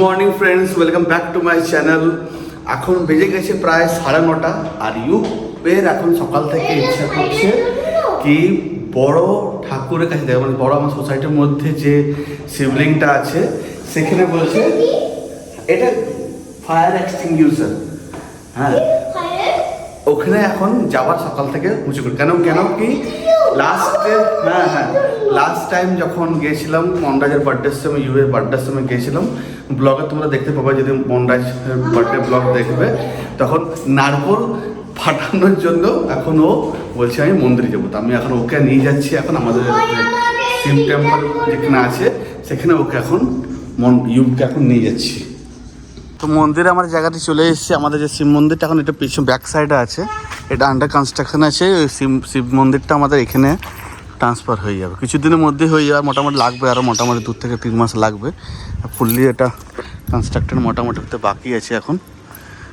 Morning friends, welcome back to my channel. এখন বেজে গেছে প্রায় 9:30 আর ইউপের এখন সকাল থেকে ইচ্ছা করছে কি বড় ঠাকুরের কাছে যাবে, মানে বড় আমার সোসাইটির মধ্যে যে শিবলিংটা আছে সেখানে বলছে এটা ফায়ার এক্সটিংগুইশার। হ্যাঁ, ওখানে এখন যাবার সকাল থেকে উঁচু করে কেন কি লাস্ট টাইম যখন গিয়েছিলাম মনরাজের বার্থডের সময়, ইউএর বার্থডের সময় গিয়েছিলাম, ব্লগে তোমরা দেখতে পাবে যদি মনরাজ বার্থডে ব্লগ দেখবে, তখন নারকোল ফাটানোর জন্য এখন ও বলছে আমি মন্দিরে যাবো। তো আমি এখন ওকে নিয়ে যাচ্ছি, এখন আমাদের শিব টেম্পল যেখানে আছে সেখানে ওকে এখন ইউকে এখন নিয়ে যাচ্ছি। তো মন্দিরে আমার জায়গাতে চলে এসেছি। আমাদের যে শিব মন্দিরটা এখন এটা পিছনে ব্যাক সাইডে আছে, এটা আন্ডার কনস্ট্রাকশন আছে। ওই শিব মন্দিরটা আমাদের এখানে ট্রান্সফার হয়ে যাবে, কিছুদিনের মধ্যে হয়ে যাবে, মোটামুটি লাগবে আরও মোটামুটি 2 থেকে 3 মাস লাগবে। ফুললি এটা কনস্ট্রাকশন মোটামুটি হতে বাকি আছে এখন।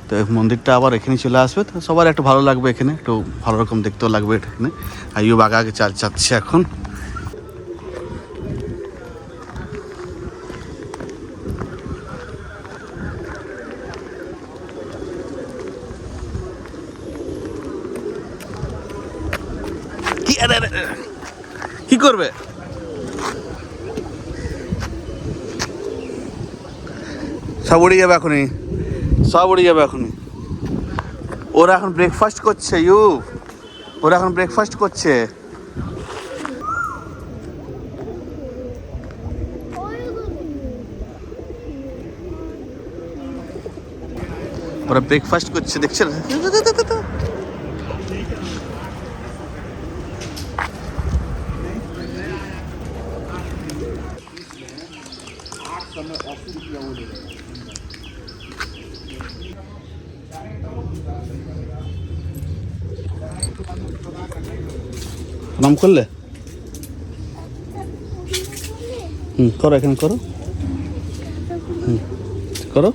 তো মন্দিরটা আবার এখানে চলে আসবে, তো সবার একটু ভালো লাগবে, এখানে একটু ভালো রকম দেখতেও লাগবে এখানে। আর ইউ আগে চাচ্ছে এখন। কি করবে? সব উড়ে যাবে এখনই, সব উড়ে যাবে এখনই। ওরা এখন ব্রেকফাস্ট করছে, ওরা এখন ব্রেকফাস্ট করছে। ওরা ব্রেকফাস্ট করছে, দেখছেন? নাম করলে করো, এখানে করো, করো।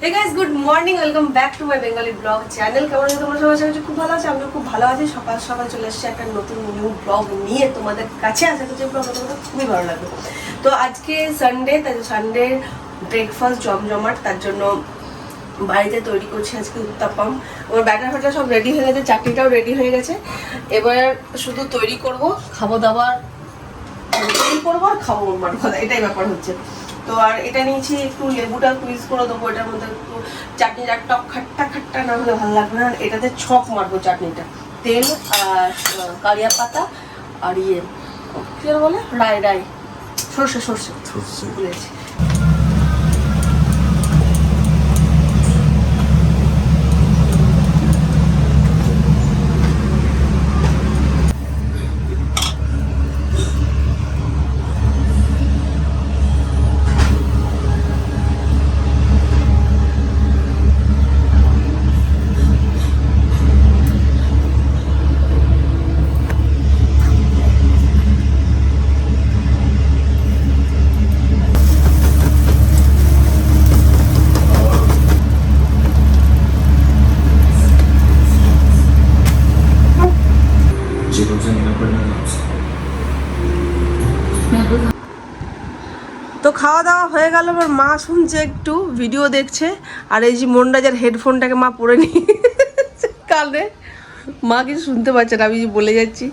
Hey guys, good morning, welcome back to my Bengali vlog channel. কেমন আছো তোমরা সবাই? আশা করছি খুব ভালো আছো, আমিও খুব ভালো আছি। সকাল সকাল চলে এসেছি একটা নতুন নিউ ব্লগ নিয়ে তোমাদের কাছে। আশা করছি ব্লগটা তোমাদের খুবই ভালো লাগবে। তো আজকে সানডে, তাই সানডে ব্রেকফাস্ট জমজমাট, তার জন্য বাড়িতে তৈরি করছি আজকে উত্তাপাম। আমার ব্যাটার ফ্যাটার সব রেডি হয়ে গেছে, চাটনিটাও রেডি হয়ে গেছে। এবার শুধু তৈরি করব, খাবো দাবার তৈরি করবো আর খাবো, কথা এটাই ব্যাপার হচ্ছে। তো আর এটা নিয়েছি, একটু লেবুটা কুইজ করে দেবো, এটার মধ্যে একটু চাটনিটা টক খাট্টা না হলে ভালো লাগবে না। এটাতে ছক মারবো চাটনিটা, তেল আর কারিয়া পাতা আর কি বলে রাই সর্ষে বলেছি। তো খাওয়া দাওয়া হয়ে গেল, আমার মা শুনছে, একটু ভিডিও দেখছে। আর এই যে মনরাজার হেডফোনটাকে মা পরে নি কানে, মা কিছু শুনতে পাচ্ছে না, আমি বলে যাচ্ছি।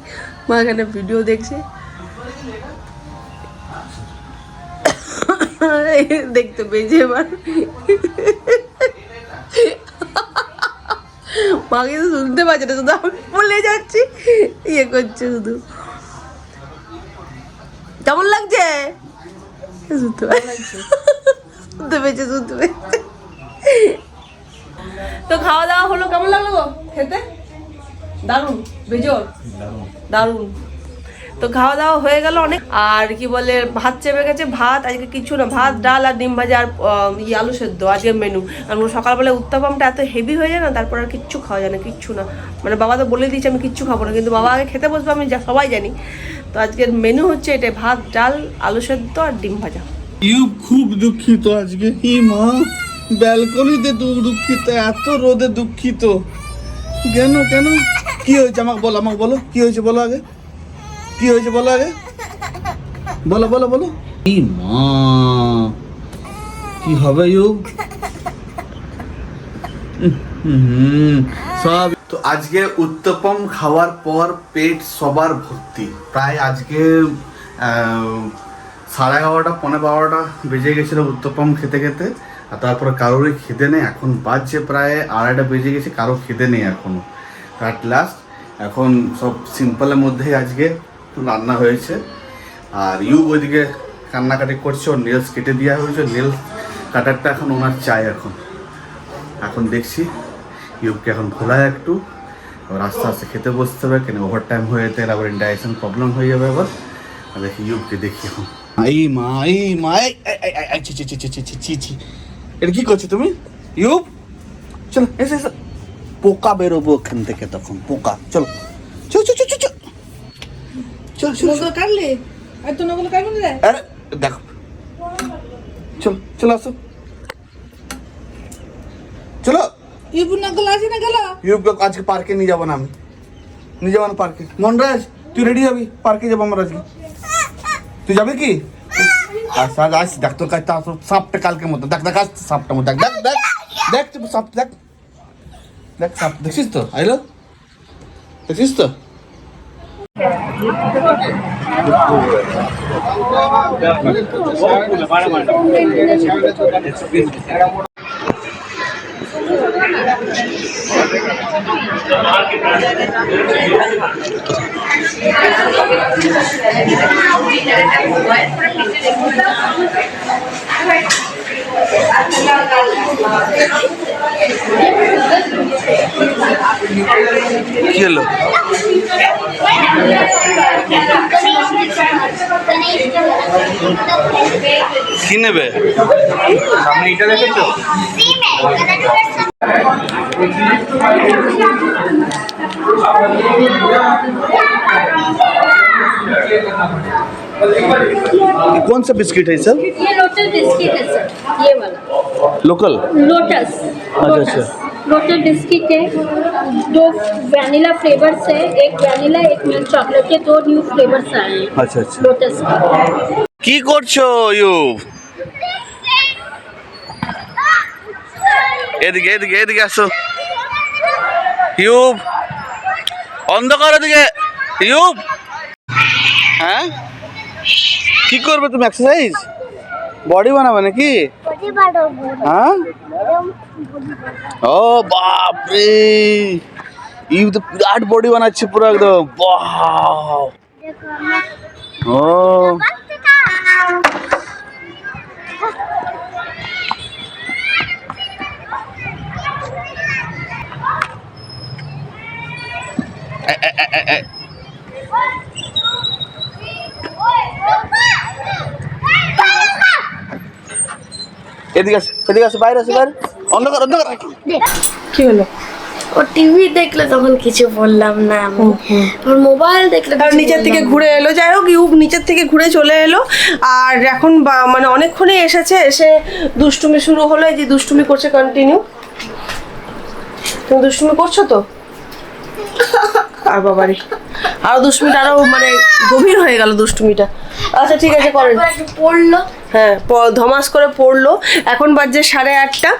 মা এখানে ভিডিও দেখছে, দেখতে পেয়েছে এবার। মা কিছু শুনতে পাচ্ছে না, শুধু আমি বলে যাচ্ছি, করছে শুধু। কেমন লাগছে? তো খাওয়া দাওয়া হলো, কেমন লাগলো গো খেতে? দারুণ, বেজোর দারুণ। তো খাওয়া দাওয়া হয়ে গেল অনেক। আর কি বলে, ভাত চেপে গেছে, ভাত আজকে কিছু না, ভাত ডাল আর ডিম ভাজা আর আলু সেদ্ধ আজকের মেনু। কারণ সকালবেলা উত্তাপামটা এত হেভি হয়ে যায় না, তারপর আর কিচ্ছু খাওয়া যায় না, কিচ্ছু না। মানে বাবা তো বলে দিয়েছে আমি কিচ্ছু খাবো না, কিন্তু বাবা আগে খেতে বসবো, আমি সবাই জানি। তো আজকের মেনু হচ্ছে এটা, ভাত ডাল আলু সেদ্ধ আর ডিম ভাজা। খুব দুঃখিত আজকে, মা ব্যালকনিতে দুঃখিত, এত রোদে দুঃখিত। কেন কি হয়েছে আমাকে বলো কি হয়েছে, বলো আগে কি হয়েছে, বলো আগে, বলো। মা কি হবে সব। তো আজকে উত্তপম খাওয়ার পর পেট সবার ভর্তি। প্রায় আজকে 11:30 12:15 বেজে গেছিলো উত্তপম খেতে খেতে। আর তারপরে কারোরই খিদে নেই। এখন বাজছে প্রায় 2:30 বেজে গেছে, কারো খিদে নেই এখনো। অ্যাট লাস্ট এখন সব সিম্পলের মধ্যেই আজকে রান্না হয়েছে। আর ইউব ওইদিকে কান্নাকাটি করছে, ওর নেলস কেটে দেওয়া হয়েছে। নেলস কাটারটা এখন ওনার চাই। এখন দেখছি ইউবকে এখন ভোলায় একটু, আবার আস্তে আস্তে খেতে বসতে হবে, কেন ওভার টাইম হয়ে যেতে আবার ইনডাইজেশন প্রবলেম হয়ে যাবে আবার। দেখি ইউবকে দেখি এখন। এটা কি করছো তুমি ইউব? চলো এসে এসে, পোকা বেরোবো ওখান থেকে তখন, পোকা। চলো চল চল চল চল চল চল কাটলে আর তো নগুলো কাটবে না। আরে দেখো, চলো চলো আসো, চলো। ইউব নগুলো আছে না গেল। ইউবকে আজকে পার্কে নিয়ে যাবো না, আমি নিয়ে যাবো না পার্কে। মনরাজ তুই রেডি হবি? পার্কে যাবো আমরা আজকে। তুই যাবি কি? আচ্ছা আজ দেখ তোর কাছে সাপটা কালকের মতো। দেখ দেখ আসছে সাপটার মতো। দেখ দেখ দেখ দেখ সাপ, দেখ দেখ সাপ দেখছিস তো? আইলো দেখছিস তো? কি হলো? কি নেবে? সামনে এটা দেখেছো? कौन सा बिस्किट है सर? ये लोटस बिस्किट है सर, ये वाला लोकल लोटस। अच्छा। लोटस बिस्किट है, 2 वैनिला फ्लेवर्स है, एक वैनिला एक मिल्क चॉकलेट के 2 न्यू फ्लेवर्स आए हैं अच्छा अच्छा। लोटस के। কি করছো ইউব? এদিকে এদিকে এদিকে আসো ইউব, অন্ধকার এদিকে। ইউব হ্যাঁ কি করবে তুমি? এক্সারসাইজ বডি বানাবে নাকি? হ্যাঁ ও বাপরে, ইউব তো বিরাট বডি বানাচ্ছে পুরো একদম। বাহ ও এদিকে আসো এদিকে আসো, বাইরে আসো বাইরে। অন্ধকার অন্ধকার। কি হলো? ও টিভি দেখলে তখন কিছু বললাম না আমি, আর মোবাইল দেখলে আর নিচের থেকে ঘুরে এলো। যাই হোক, ইউব নিচের থেকে ঘুরে চলে এলো। আর এখন মানে অনেকক্ষণই এসেছে, এসে দুষ্টুমি শুরু হলো। এই যে দুষ্টুমি করছে কন্টিনিউ। তুমি দুষ্টুমি করছো তো? আর বাবারে, আরো দুষ্টুমিটা আরো মানে গভীর হয়ে গেল দুষ্টুমিটা। আচ্ছা ঠিক আছে করেন। পড়লো। হ্যাঁ ধমাস করে পড়লো। এখন বাজছে 8:30।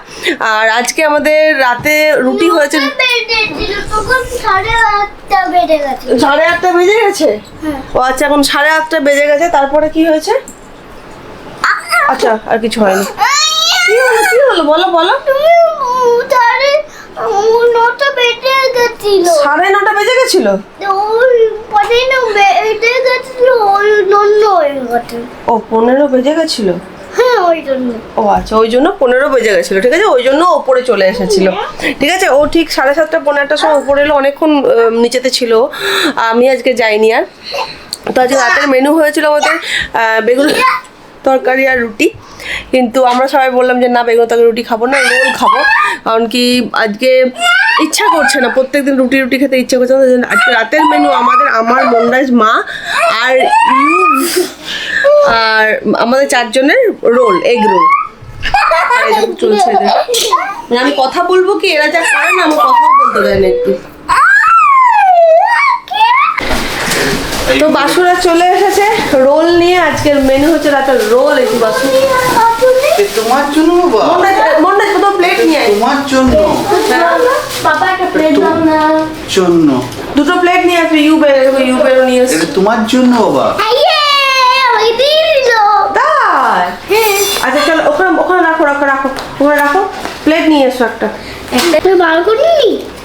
আর আজকে আমাদের রাতে রুটি হয়েছে। 8:30 বেজে গেছে। 8:30 বেজে গেছে? ও আচ্ছা, এখন 8:30 বেজে গেছে। তারপরে কি হয়েছে? আচ্ছা আর কিছু হয়নি। কি হলো কি হলো বলো বলো। 9টা বেজে গেছিল। 9:30 বেজে গেছিল? ওই পরে না বেজে গেছিল, ওই জন্য হয়ে গেছে। ও 15 বেজে গেছিল? হ্যাঁ ওই জন্য। ও আচ্ছা, ওই জন্য 15 বেজে গেছিল। ঠিক আছে, ওই জন্য ওপরে চলে এসেছিল। ঠিক আছে, ও ঠিক 7:30 15টার সময় উপরে এলো। অনেকক্ষণ নিচেতে ছিল। আমি আজকে যাইনি আর। তো আজকে রাতের মেনু হয়েছিল আমাদের বেগুন তরকারি আর রুটি। কিন্তু আমরা সবাই বললাম যে না, বেগুন তরকারি রুটি খাবো না, রোল খাবো। কারণ কি আজকে ইচ্ছা করছে না, প্রত্যেকদিন রুটি রুটি খেতে ইচ্ছা করছে না। আজকে রাতের মেনু আমার মনরাজ, মা আর আর আমাদের 4 জনের রোল, এগ রোল। চলছে। আমি কথা বলবো কি, এরা যা করে না, আমার কথাও বলতে দেয় না একটু। তো বাসুরা চলে এসেছে রোল নিয়ে। আজকের মেনু হচ্ছে রাতের রোল। এই বাসু তোমার জন্য বাবা, মন্ডাজ কত প্লেট নিয়ে আয়। তোমার জন্য বাবা একটা প্লেট দাও না। জন্য দুটো প্লেট নিয়ে আসবে, ইউবেরও নিয়ে আসবে। এটা তোমার জন্য বাবা। আইয়ে আমাকে দিয়ে দিল। তাই? হ্যাঁ আচ্ছা চলো ওখানে ওখানে ওখানে রাখো, প্লেট নিয়ে এসো একটা। একটা বার করিনি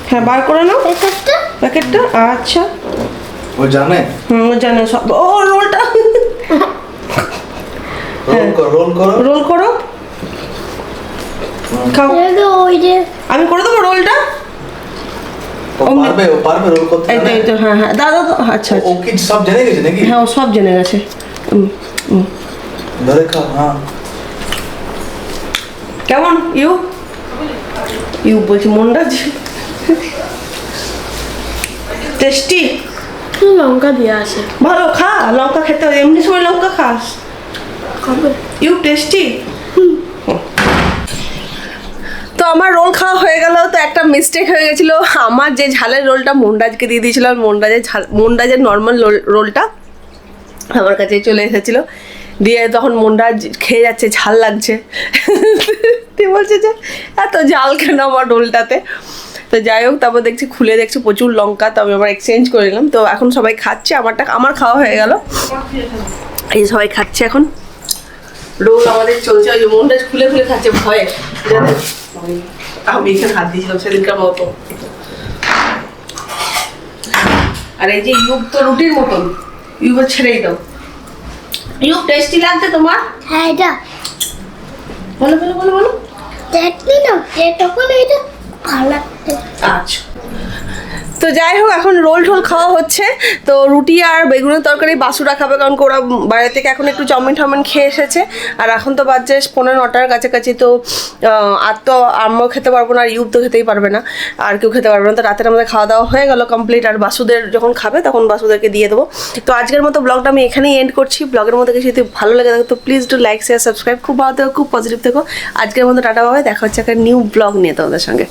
হ্যাঁ বার করে নাও প্যাকেটটা। প্যাকেটটা। আচ্ছা ও জানে, ও জানে সব। ও রোলটা রোল করো। খাও, ওই যে আমি করে দেবো রোলটা। ও পারবে রোল করতে। এই তো হ্যাঁ হ্যাঁ দাদা তো আচ্ছা ও কি সব জেনে গেছে নাকি? হ্যাঁ ও সব জেনে গেছে। ধরে খাও। হ্যাঁ কেমন ইউ বলছি মন্ডাজ টেস্টি। লঙ্কা দিয়ে আছে। ভালো, খা লঙ্কা খেতে হয়, এমনি সময় লঙ্কা খাস। You tasty. তো আমার রোল খাওয়া হয়ে গেল। তো একটা মিস্টেক হয়ে গেছিলো, আমার যে ঝালের রোলটা মন্ডাজকে দিয়ে দিয়েছিলাম, মন্ডাজের নর্মাল রোলটা আমার কাছে চলে এসেছিলো। দিয়ে তখন মন্ডাজ খেয়ে যাচ্ছে, ঝাল লাগছে। দিয়ে বলছে যে এত ঝাল কেন আমার রোলটাতে। তো যাই হোক, তারপর দেখছি খুলে দেখছি প্রচুর লঙ্কা। তো আমি আবার এক্সচেঞ্জ করে নিলাম। তো এখন সবাই খাচ্ছে, আমার খাওয়া হয়ে গেল। এই সবাই খাচ্ছে এখন রোল আমাদের চলছে। ওই যে মন্ডাজ খুলে খুলে খাচ্ছে ভয়ে, জানেন। আমি এখানে হাত দিয়েছিলাম সেদিনকার মতো। আর এই যে ইউব তো রুটির মতন, ইউবের ছেড়েই দাও। ইউব টেস্টি লাগছে তোমার? হ্যাঁ এটা বলো বলো বলো বলো। চাটনি না তখন এটা ভালো লাগছে। আচ্ছা, তো যাই হোক এখন রোল টোল খাওয়া হচ্ছে। তো রুটি আর বেগুনের তরকারি বাসুরা খাবে, কারণ ওরা বাইরে থেকে এখন একটু চাউমিন টাউমিন খেয়ে এসেছে। আর এখন তো বাজছে 9:45 কাছাকাছি। তো আর তো আমিও খেতে পারবো না, আর ইউব তো খেতেই পারবে না, আর কেউ খেতে পারবে না। তো রাতের আমাদের খাওয়া দাওয়া হয়ে গেল কমপ্লিট। আর বাসুদের যখন খাবে তখন বাসুদেরকে দিয়ে দেবো। তো আজকের মতো ব্লগটা আমি এখানেই এন্ড করছি। ব্লগের মধ্যে কিছু যদি ভালো লেগে থাকে তো please do like share subscribe. খুব ভালো থেকো, খুব পজিটিভ থেকো। আজকের মতো টাটা বাবাই, দেখা হচ্ছে একটা নিউ ব্লগ নিয়ে তোমাদের সঙ্গে।